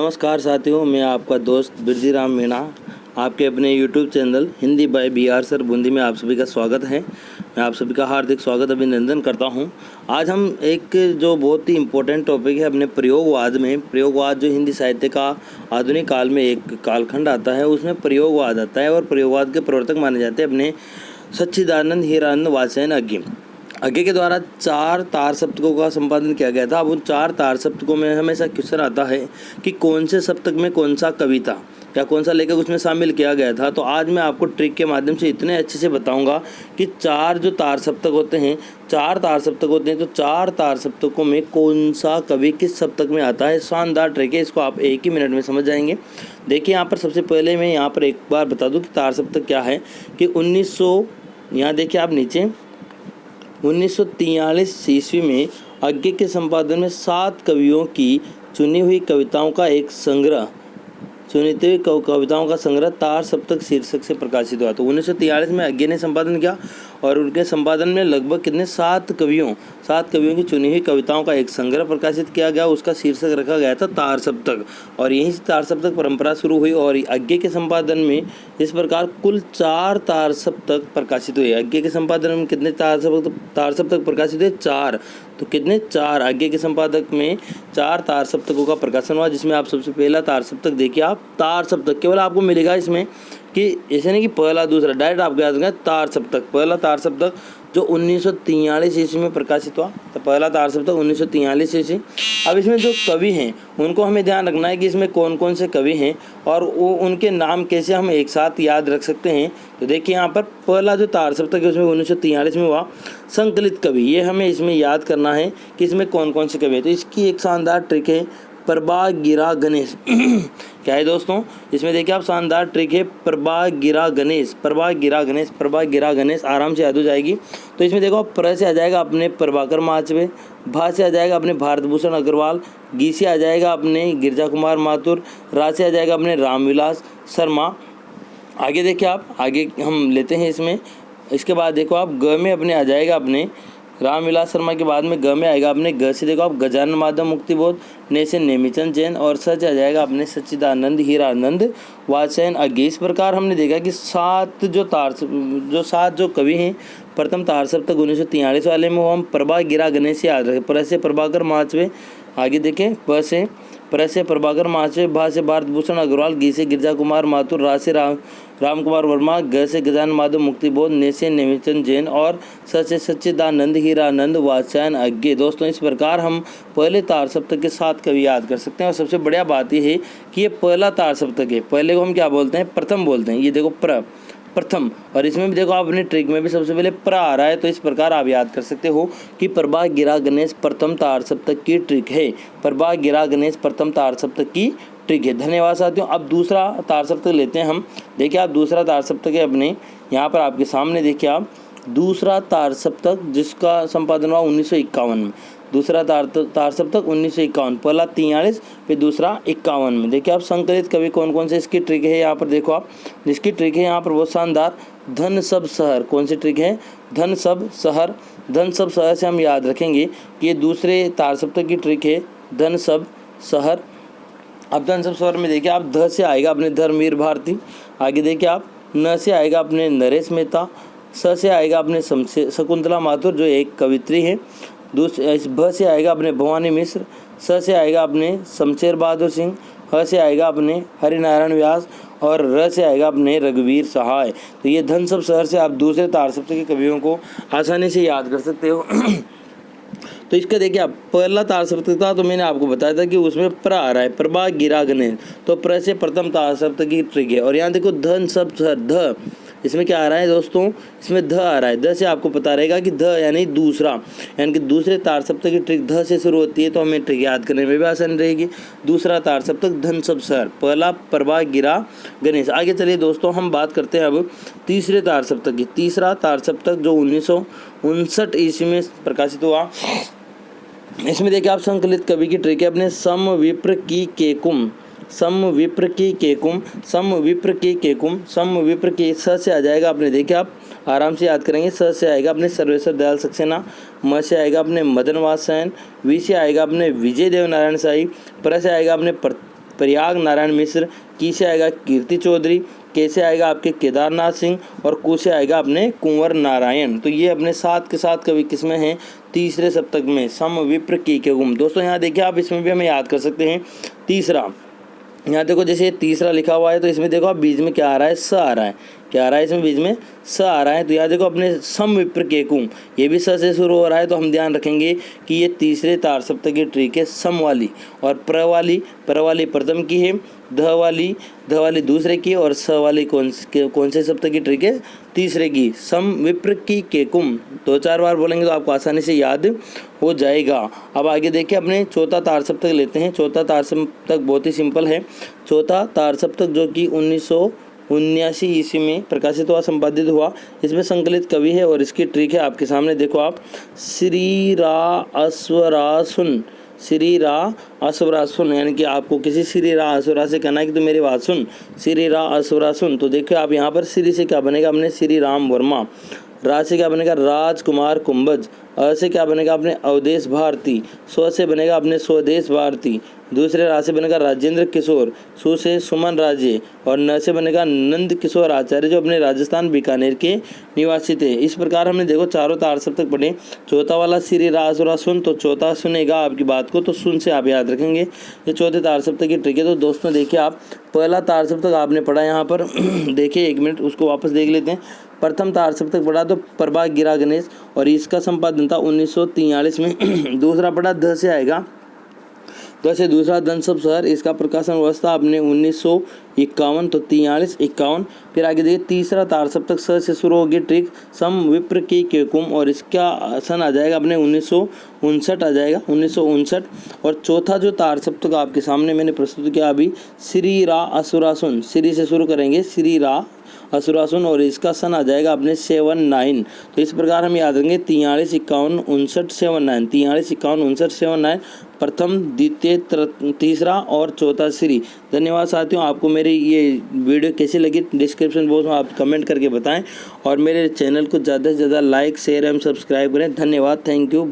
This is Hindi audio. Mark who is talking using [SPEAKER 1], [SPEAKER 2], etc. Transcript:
[SPEAKER 1] नमस्कार साथियों, मैं आपका दोस्त बिरजीराम मीणा आपके अपने YouTube channel Hindi by BR sir Bundi में आप सभी का स्वागत है। मैं आप सभी का हार्दिक स्वागत अभिनंदन करता हूं। आज हम एक जो बहुत ही इम्पोर्टेंट टॉपिक है अपने प्रयोगवाद में, प्रयोगवाद जो हिंदी साहित्य का आधुनिक काल में एक कालखंड आता है, उसमें प्रयोगवाद आता है और प्रयोगवाद के प्रवर्तक माने जाते हैं अपने सच्चिदानंद हीरानंद वात्स्यायन अज्ञे के द्वारा 4 तार सप्तकों का संपादन किया गया था। अब उन 4 तार सप्तकों में हमेशा क्वेश्चन आता है कि कौन से सप्तक में कौन सा कविता या कौन सा लेखक उसमें शामिल किया गया था। तो आज मैं आपको ट्रिक के माध्यम से इतने अच्छे से बताऊंगा कि 4 जो तार सप्तक होते हैं, 4 तार सप्तक होते हैं, तो 4 तार सप्तकों में कौन सा कवि किस सप्तक में आता है। शानदार ट्रिक है, इसको आप एक ही मिनट में समझ जाएंगे। देखिए यहाँ पर सबसे पहले मैं यहाँ पर एक बार बता दूँ कि तार सप्तक क्या है कि 1900 यहाँ देखिए आप नीचे 1943 ईस्वी में अज्ञे के संपादन में 7 कवियों की चुनी हुई कविताओं का एक संग्रह, कविताओं का संग्रह तार सप्तक शीर्षक से प्रकाशित हुआ। तो 1943 में अज्ञे ने संपादन किया और उनके संपादन में लगभग कितने 7 कवियों की चुनी हुई कविताओं का एक संग्रह प्रकाशित किया गया। उसका शीर्षक रखा गया था तार सप्तक और यहीं से तार सप्तक परंपरा शुरू हुई। और अज्ञे के संपादन में इस प्रकार कुल 4 तार सप्तक प्रकाशित हुए। अज्ञे के संपादन में कितने तार सप्तक प्रकाशित हुए? 4। तो कितने? 4। अज्ञे के संपादक में 4 तार सप्तकों का प्रकाशन हुआ, जिसमें आप सबसे पहला तार सप्तक देखिए। आप तार सप्तक केवल आपको मिलेगा इसमें कि ऐसे नहीं कि पहला दूसरा, डायरेक्ट आपको याद रखना तार सप्तक। पहला तार सप्तक जो 1943 ईस्वी में प्रकाशित हुआ, तो पहला तार सप्तक 1943 ईस्वी। अब इसमें जो कवि हैं उनको हमें ध्यान रखना है कि इसमें कौन कौन से कवि हैं और वो उनके नाम कैसे हम एक साथ याद रख सकते हैं। तो देखिए यहाँ पर पहला जो तार सप्तक है उसमें 1943 में हुआ संकलित कवि, ये हमें इसमें याद करना है कि इसमें कौन कौन से कवि हैं। तो इसकी एक शानदार ट्रिक है प्रभागिरा गणेश क्या है दोस्तों? इसमें देखिए आप शानदार ट्रिक है प्रभागिरा गणेश आराम से याद हो जाएगी। तो इसमें देखो प्र से आ जाएगा अपने प्रभाकर माचवे, भा से आ जाएगा अपने भारत भूषण अग्रवाल, गी से आ जाएगा अपने गिरजा कुमार माथुर, रा से आ जाएगा अपने रामविलास शर्मा। आगे देखिए आप, आगे हम लेते हैं इसमें। इसके बाद देखो आप ग में अपने आ जाएगा अपने रामविलास शर्मा के बाद में ग में आएगा अपने ग से देखो आप गजानन माधव मुक्तिबोध, ने से नेमीचंद जैन और स से आ जाएगा अपने सच्चिदानंद हीरानंद वात्स्यायन अज्ञे। इस प्रकार हमने देखा कि 7 जो कवि हैं प्रथम तार सप्तक 1943 वाले में वो हम प्रभागिरा गणेश से याद रखें। प्र से प्रभाकर माचवे, आगे देखें प्र से प्रभाकर माचवे, भा से भारत भूषण अग्रवाल, गी से गिरजा कुमार माथुर, रा से राम कुमार वर्मा, ग से गजानन माधव मुक्तिबोध, ने से नेमीचंद जैन और स से सच्चिदानंद हीरानंद वात्स्यायन अज्ञे। दोस्तों इस प्रकार हम पहले तार सप्तक के 7 कवि याद कर सकते हैं। और सबसे बढ़िया बात यह है कि ये पहला तार सप्तक है, पहले को हम क्या बोलते हैं? प्रथम बोलते हैं। ये देखो प्रथम, और इसमें भी देखो अपने ट्रिक में भी सबसे पहले प्र आ रहा है। तो इस प्रकार आप याद कर सकते हो कि प्रभागिरा गणेश प्रथम तार सप्तक की ट्रिक है, प्रभागिरा गणेश प्रथम तार सप्तक की ट्रिक है। धन्यवाद साथियों। अब दूसरा तार सप्तक लेते हैं हम। देखिए आप दूसरा तार सप्तक है अपने यहाँ पर आपके सामने। देखिए आप दूसरा तार सप्तक जिसका संपादन हुआ 1951 में। दूसरा तार सप्तक 1951, पहला 43 फिर दूसरा 51 में। देखिए आप संकलित कवि कौन कौन से, इसकी ट्रिक है यहाँ पर देखो आप, जिसकी ट्रिक है यहाँ पर बहुत शानदार धन सब शहर। कौन सी ट्रिक है? धन सब शहर से हम याद रखेंगे कि ये दूसरे तार सप्तक की ट्रिक है धन सब शहर। अब धन सब शहर में देखिए आप ध से आएगा अपने धर्मवीर भारती, आगे देखिए आप न से आएगा अपने नरेश मेहता, स से आएगा अपने शकुंतला माथुर जो एक कवित्री है, इस भ से आएगा अपने भवानी मिश्र, स से आएगा अपने शमशेर बहादुर सिंह, ह से आएगा अपने हरिनारायण व्यास और र से आएगा अपने रघुवीर सहाय। तो ये धन सब शहर से आप दूसरे तार सप्तक के कवियों को आसानी से याद कर सकते हो। तो इसका देखिए आप पहला तार सप्तक था, तो मैंने आपको बताया था कि उसमें प्र आ रहा है प्रभागिरा गणेश, तो प्र से प्रथम तार सप्तक की ट्रिक है। और यहाँ देखो धन सब शहर, ध इसमें क्या आ रहा है दोस्तों? इसमें ध आ रहा है। ध से आपको पता रहेगा कि ध यानी दूसरा, यानी कि दूसरे तार सप्तक की ट्रिक ध से शुरू होती है, तो हमें ट्रिक याद करने में भी आसानी रहेगी। दूसरा तार सप्तक धन सब शहर, पहला प्रभागिरा गणेश। आगे चलिए दोस्तों हम बात करते हैं अब तीसरे तार सप्तक की। तीसरा तार सप्तक जो 1959 ईस्वी में प्रकाशित हुआ। इसमें देखिए आप संकलित कवि की ट्रिक है अपने सम विप्र की केकुम, सम विप्र की स से आ जाएगा अपने, देखिए आप आराम से याद करेंगे। स से आएगा अपने सर्वेश्वर दयाल सक्सेना, म से आएगा अपने मदन वात्स्यायन, वी से आएगा अपने विजय देव नारायण शाही, प्र से आएगा अपने प्रयाग नारायण मिश्र, की से आएगा कीर्ति चौधरी, के से आएगा आपके केदारनाथ सिंह और कु से आएगा अपने कुंवर नारायण। तो ये अपने 7 के 7 कवि किसमें हैं, तीसरे सप्तक में, सम विप्र की के गुम। दोस्तों यहाँ देखिए आप इसमें भी हमें याद कर सकते हैं। तीसरा, यहाँ देखो जैसे ये तीसरा लिखा हुआ है तो इसमें देखो आप बीच में क्या आ रहा है, स आ रहा है, क्या आ रहा है इसमें बीच में, स आ रहा है। तो यहाँ देखो अपने सम विप्र केकुम, ये भी स से शुरू हो रहा है, तो हम ध्यान रखेंगे कि ये तीसरे तार सप्तक की ट्रिक है सम वाली, और प्र वाली प्रथम की है, ध वाली दूसरे की, और स वाली कौन से सप्तक की ट्रिक है, तीसरे की, सम विप्र की केकुम। 2-4 बार बोलेंगे तो आपको आसानी से याद हो जाएगा। अब आगे देखिए अपने चौथा तार सप्तक लेते हैं। चौथा तार सप्तक बहुत ही सिंपल है। चौथा तार सप्तक जो कि 1979 ईस्वी में प्रकाशित हुआ, संपादित हुआ, इसमें संकलित कवि है और इसकी ट्रिक है आपके सामने देखो आप, श्री रा असवरा सुन, यानी कि आपको किसी श्री रा असवरा से कहना है कि तू मेरी बात सुन, श्री रा असवरा सुन। तो देखिए आप यहाँ पर श्री से क्या बनेगा अपने श्री राम वर्मा, रा से क्या बनेगा राजकुमार कुंभज, अ से क्या बनेगा अपने अवधेश भारती, स्व से बनेगा अपने स्वदेश भारती, दूसरे रा से बनेगा राजेंद्र किशोर, सु से सुमन राजे, और न से बनेगा नंद किशोर आचार्य जो अपने राजस्थान बीकानेर के निवासी थे। इस प्रकार हमने देखो चारों तार सप्तक पढ़े। चौथा वाला श्री रासुरा सुन, तो चौथा सुनेगा आपकी बात को, तो सुन से आप याद रखेंगे, ये चौथे तार सप्तक की ट्रिक है। तो दोस्तों देखिए आप पहला तार सप्तक आपने पढ़ा यहाँ पर देखिए 1 मिनट उसको वापस देख लेते हैं। प्रथम तार सप्तक पढ़ा तो प्रभाग गिरा गणेश, और इसका संपादन था 1943 में। दूसरा पढ़ा ध से आएगा, ध से दूसरा धन सब शहर, इसका प्रकाशन वर्ष था अपने 1951, तो 43-51। फिर आगे देखिए तीसरा तार सप्तक स से शुरू होगी ट्रिक सम विप्र की केकुम, और इसका सन आ जाएगा अपने 1959 आ जाएगा, 1959। और चौथा जो तार सप्तक आपके सामने मैंने प्रस्तुत किया अभी, श्री रा असुरासुन, श्री से शुरू करेंगे, श्री रा असुरासुन, और इसका सन आ जाएगा अपने 79। तो इस प्रकार हम याद रखेंगे 43, 51, 59, 79, 43, 51, 59, 79, प्रथम, द्वितीय, तीसरा और चौथा श्री। धन्यवाद साथियों, आपको मेरी ये वीडियो कैसी लगी डिस्क्रिप्शन बॉक्स में आप कमेंट करके बताएं, और मेरे चैनल को ज़्यादा से ज़्यादा लाइक, शेयर एवं सब्सक्राइब करें। धन्यवाद, थैंक यू।